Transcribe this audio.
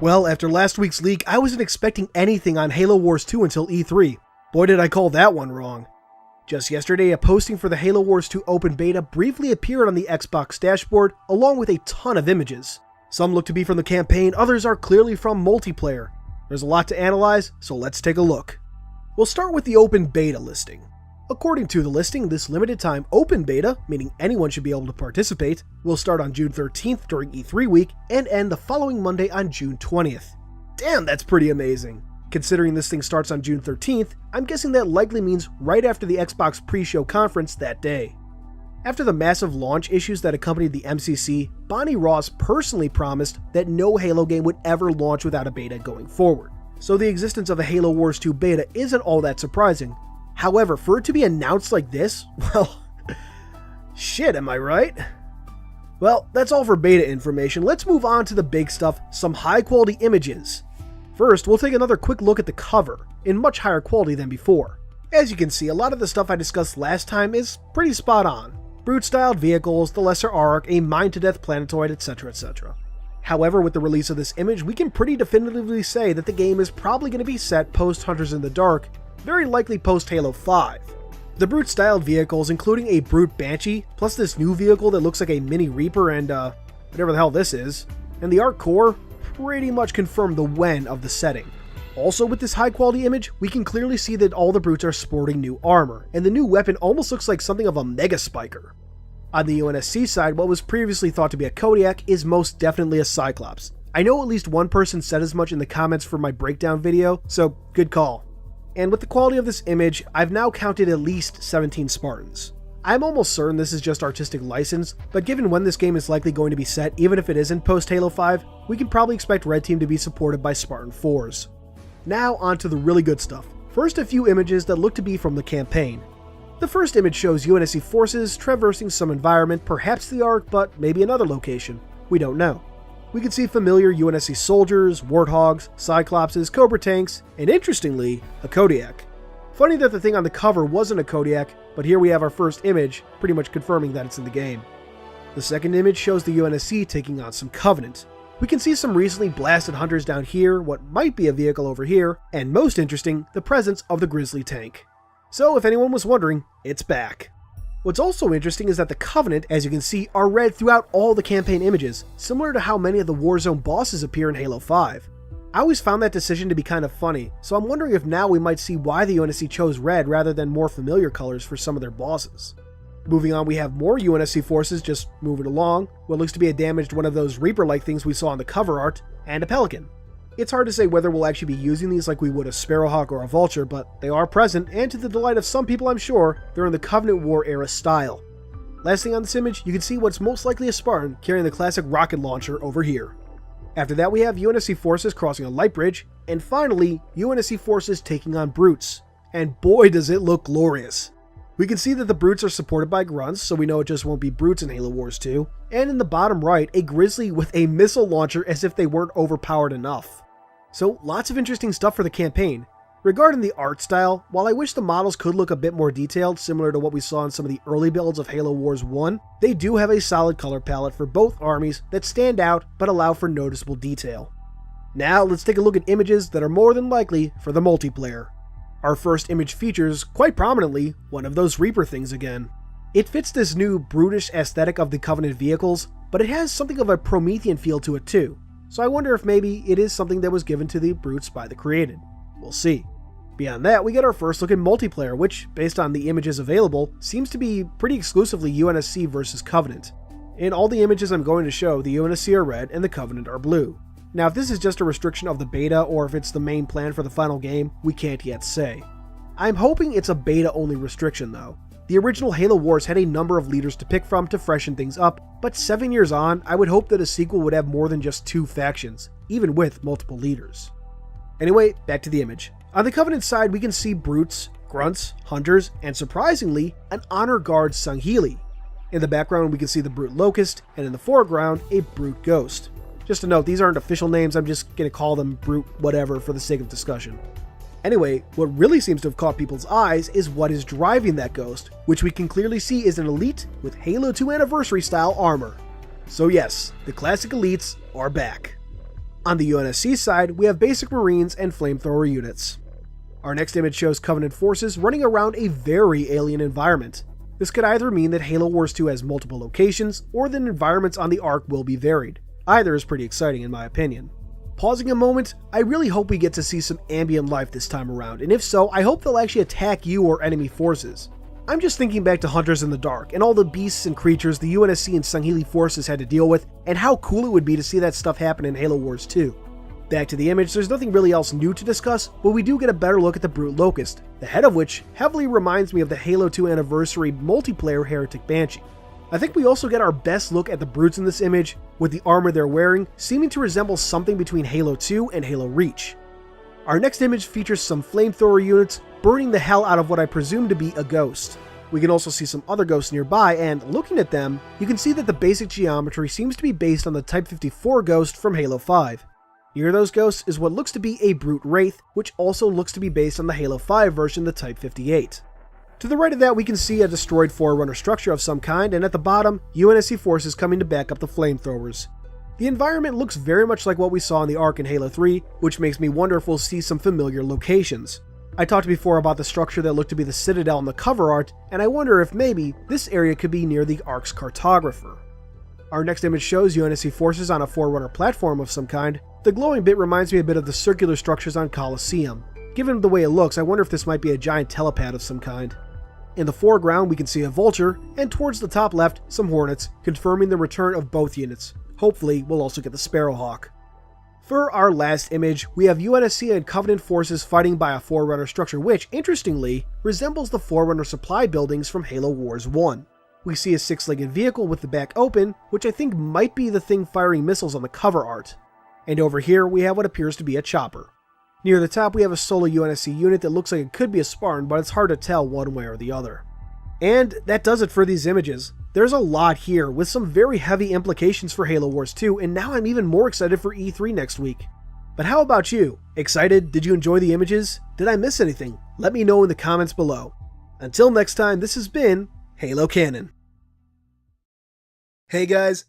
Well, after last week's leak, I wasn't expecting anything on Halo Wars 2 until E3. Boy, did I call that one wrong. Just yesterday, a posting for the Halo Wars 2 open beta briefly appeared on the Xbox dashboard, along with a ton of images. Some look to be from the campaign, others are clearly from multiplayer. There's a lot to analyze, so let's take a look. We'll start with the open beta listing. According to the listing, this limited time open beta, meaning anyone should be able to participate, will start on June 13th during E3 week and end the following Monday on June 20th. Damn, that's pretty amazing. Considering this thing starts on June 13th, I'm guessing that likely means right after the Xbox pre-show conference that day. After the massive launch issues that accompanied the MCC, Bonnie Ross personally promised that no Halo game would ever launch without a beta going forward. So the existence of a Halo Wars 2 beta isn't all that surprising. However, for it to be announced like this, well, shit, am I right? Well, that's all for beta information. Let's move on to the big stuff, some high quality images. First, we'll take another quick look at the cover, in much higher quality than before. As you can see, a lot of the stuff I discussed last time is pretty spot on. Brute-styled vehicles, the Lesser Ark, a mine-to-death planetoid, etc, etc. However, with the release of this image, we can pretty definitively say that the game is probably going to be set post-Hunters in the Dark, very likely post-Halo 5. The Brute-styled vehicles, including a Brute Banshee, plus this new vehicle that looks like a mini Reaper and, whatever the hell this is, and the Ark Core, pretty much confirm the when of the setting. Also, with this high-quality image, we can clearly see that all the Brutes are sporting new armor, and the new weapon almost looks like something of a Mega Spiker. On the UNSC side, what was previously thought to be a Kodiak is most definitely a Cyclops. I know at least one person said as much in the comments for my breakdown video, so good call. And with the quality of this image, I've now counted at least 17 Spartans. I'm almost certain this is just artistic license, but given when this game is likely going to be set, even if it isn't post-Halo 5, we can probably expect Red Team to be supported by Spartan 4s. Now on to the really good stuff. First, a few images that look to be from the campaign. The first image shows UNSC forces traversing some environment, perhaps the Ark, but maybe another location. We don't know. We can see familiar UNSC soldiers, Warthogs, Cyclopses, Cobra tanks, and interestingly, a Kodiak. Funny that the thing on the cover wasn't a Kodiak, but here we have our first image, pretty much confirming that it's in the game. The second image shows the UNSC taking on some Covenant. We can see some recently blasted Hunters down here, what might be a vehicle over here, and most interesting, the presence of the Grizzly tank. So if anyone was wondering, it's back. What's also interesting is that the Covenant, as you can see, are red throughout all the campaign images, similar to how many of the Warzone bosses appear in Halo 5. I always found that decision to be kind of funny, so I'm wondering if now we might see why the UNSC chose red rather than more familiar colors for some of their bosses. Moving on, we have more UNSC forces just moving along, what looks to be a damaged one of those Reaper-like things we saw on the cover art, and a Pelican. It's hard to say whether we'll actually be using these like we would a Sparrowhawk or a Vulture, but they are present, and to the delight of some people I'm sure, they're in the Covenant War era style. Last thing on this image, you can see what's most likely a Spartan carrying the classic rocket launcher over here. After that, we have UNSC forces crossing a light bridge, and finally, UNSC forces taking on Brutes. And boy does it look glorious. We can see that the Brutes are supported by Grunts, so we know it just won't be Brutes in Halo Wars 2, and in the bottom right, a Grizzly with a missile launcher as if they weren't overpowered enough. So lots of interesting stuff for the campaign. Regarding the art style, while I wish the models could look a bit more detailed, similar to what we saw in some of the early builds of Halo Wars 1, they do have a solid color palette for both armies that stand out but allow for noticeable detail. Now let's take a look at images that are more than likely for the multiplayer. Our first image features, quite prominently, one of those Reaper things again. It fits this new brutish aesthetic of the Covenant vehicles, but it has something of a Promethean feel to it too, so I wonder if maybe it is something that was given to the Brutes by the Created. We'll see. Beyond that, we get our first look at multiplayer, which, based on the images available, seems to be pretty exclusively UNSC versus Covenant. In all the images I'm going to show, the UNSC are red and the Covenant are blue. Now, if this is just a restriction of the beta or if it's the main plan for the final game, we can't yet say. I'm hoping it's a beta-only restriction though. The original Halo Wars had a number of leaders to pick from to freshen things up, but 7 years on, I would hope that a sequel would have more than just 2 factions, even with multiple leaders. Anyway, back to the image. On the Covenant side, we can see Brutes, Grunts, Hunters, and surprisingly, an Honor Guard Sangheili. In the background, we can see the Brute Locust, and in the foreground, a Brute Ghost. Just to note, these aren't official names, I'm just going to call them Brute whatever for the sake of discussion. Anyway, what really seems to have caught people's eyes is what is driving that Ghost, which we can clearly see is an Elite with Halo 2 Anniversary style armor. So yes, the classic Elites are back. On the UNSC side, we have basic Marines and flamethrower units. Our next image shows Covenant forces running around a very alien environment. This could either mean that Halo Wars 2 has multiple locations, or that environments on the Ark will be varied. Either is pretty exciting in my opinion. Pausing a moment, I really hope we get to see some ambient life this time around, and if so, I hope they'll actually attack you or enemy forces. I'm just thinking back to Hunters in the Dark, and all the beasts and creatures the UNSC and Sangheili forces had to deal with, and how cool it would be to see that stuff happen in Halo Wars 2. Back to the image, there's nothing really else new to discuss, but we do get a better look at the Brute Locust, the head of which heavily reminds me of the Halo 2 Anniversary multiplayer Heretic Banshee. I think we also get our best look at the Brutes in this image, with the armor they're wearing seeming to resemble something between Halo 2 and Halo Reach. Our next image features some flamethrower units burning the hell out of what I presume to be a ghost. We can also see some other ghosts nearby, and looking at them, you can see that the basic geometry seems to be based on the Type 54 ghost from Halo 5. Near those ghosts is what looks to be a Brute Wraith, which also looks to be based on the Halo 5 version, the Type 58. To the right of that, we can see a destroyed Forerunner structure of some kind, and at the bottom, UNSC forces coming to back up the flamethrowers. The environment looks very much like what we saw in the Ark in Halo 3, which makes me wonder if we'll see some familiar locations. I talked before about the structure that looked to be the Citadel in the cover art, and I wonder if maybe this area could be near the Ark's cartographer. Our next image shows UNSC forces on a Forerunner platform of some kind. The glowing bit reminds me a bit of the circular structures on Colosseum. Given the way it looks, I wonder if this might be a giant telepad of some kind. In the foreground, we can see a Vulture, and towards the top left, some Hornets, confirming the return of both units. Hopefully, we'll also get the Sparrowhawk. For our last image, we have UNSC and Covenant forces fighting by a Forerunner structure which, interestingly, resembles the Forerunner supply buildings from Halo Wars 1. We see a six-legged vehicle with the back open, which I think might be the thing firing missiles on the cover art. And over here, we have what appears to be a chopper. Near the top, we have a solo UNSC unit that looks like it could be a Spartan, but it's hard to tell one way or the other. And that does it for these images. There's a lot here, with some very heavy implications for Halo Wars 2, and now I'm even more excited for E3 next week. But how about you? Excited? Did you enjoy the images? Did I miss anything? Let me know in the comments below. Until next time, this has been Halo Canon. Hey guys,